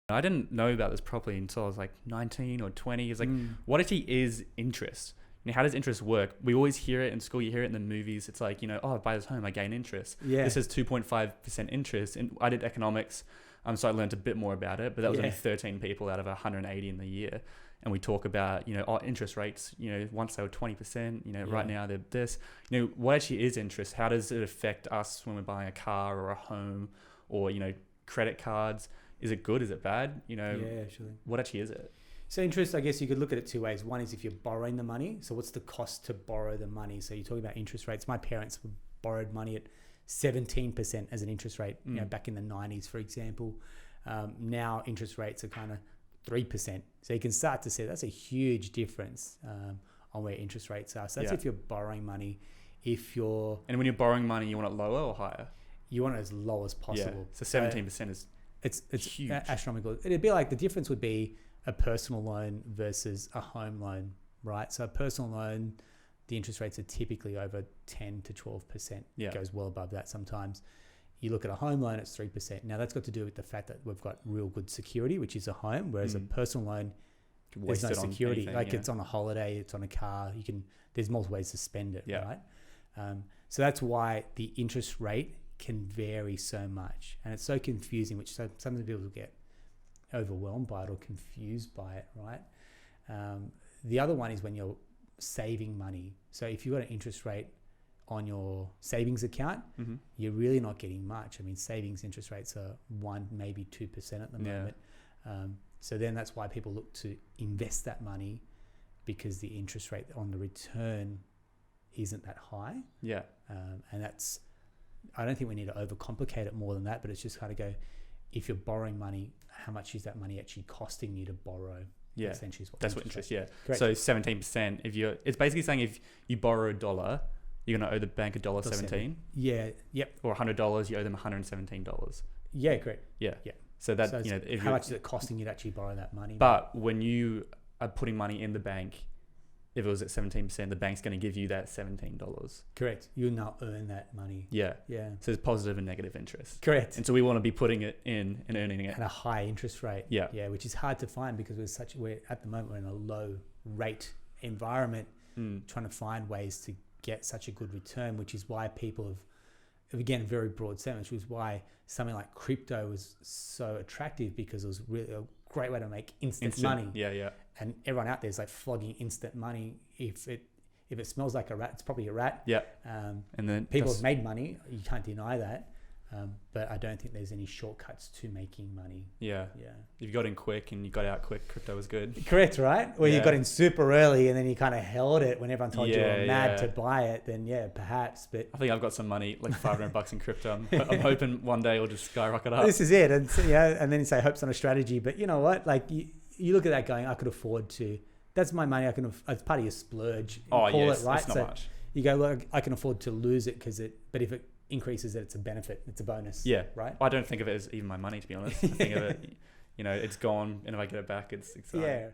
I didn't know about this properly until I was like 19 or 20. It's like, what actually is interest? You know, how does interest work? We always hear it in school. You hear it in the movies. It's like, you know, oh, I buy this home, I gain interest. Yeah. This is 2.5% interest. And I did economics, so I learned a bit more about it. But that was only 13 people out of 180 in the year. And we talk about, you know, interest rates, you know, once they were 20%, you know, right now they're this. You know, what actually is interest? How does it affect us when we're buying a car or a home or, you know, credit cards? Is it good? Is it bad? You know, what actually is it? So interest, I guess you could look at it two ways. One is if you're borrowing the money. So what's the cost to borrow the money? So you're talking about interest rates. My parents borrowed money at 17% as an interest rate, you know, back in the 90s, for example. Now interest rates are kind of 3%. So you can start to see that's a huge difference on where interest rates are. So that's if you're borrowing money. And when you're borrowing money, you want it lower or higher? You want it as low as possible. So 17% is it's huge. Astronomical. It'd be like the difference would be a personal loan versus a home loan, right? So a personal loan, the interest rates are typically over 10 to 12%. It goes well above that sometimes. You look at a home loan, it's 3%. Now that's got to do with the fact that we've got real good security, which is a home, whereas a personal loan, there's no security. Anything, like it's on a holiday, it's on a car. There's multiple ways to spend it, right? So that's why the interest rate can vary so much, and it's so confusing, which some people get overwhelmed by it or confused by it, right? The other one is when you're saving money. So if you've got an interest rate on your savings account, you're really not getting much. I mean, savings interest rates are 1%, maybe 2% at the moment. So then that's why people look to invest that money, because the interest rate on the return isn't that high. And I don't think we need to overcomplicate it more than that, but it's just kind of go, if you're borrowing money, how much is that money actually costing you to borrow? Essentially is that's what interest. Correct. So 17%. It's basically saying if you borrow $1, you're going to owe the bank $1.17. Or $100, you owe them $117. Correct. So that, you know, how much is it costing you to actually borrow that money? But when you are putting money in the bank, if it was at 17%, the bank's going to give you that $17. Correct. You'll now earn that money. So there's positive and negative interest. Correct. And so we want to be putting it in and earning it at a high interest rate. Which is hard to find because we're at the moment we're in a low rate environment, trying to find ways to get such a good return, which is why people have, again, very broad sense, which is why something like crypto was so attractive, because it was really a great way to make instant money. And everyone out there is like flogging instant money. If it smells like a rat, it's probably a rat. And then people have made money. You can't deny that. But I don't think there's any shortcuts to making money. If you got in quick and you got out quick, crypto was good. Correct, right? Or you got in super early and then you kind of held it when everyone told you were mad to buy it, then perhaps. But I think I've got some money, like $500 in crypto. I'm hoping one day it'll just skyrocket up. This is it. And and then you say hope's on a strategy. But you know what? Like you look at that going, I could afford to. That's my money. It's part of your splurge. Call it, right? It's not much. You go, look, I can afford to lose it but if it increases it, it's a benefit. It's a bonus. Right? I don't think of it as even my money, to be honest. I think of it, you know, it's gone, and if I get it back, it's exciting.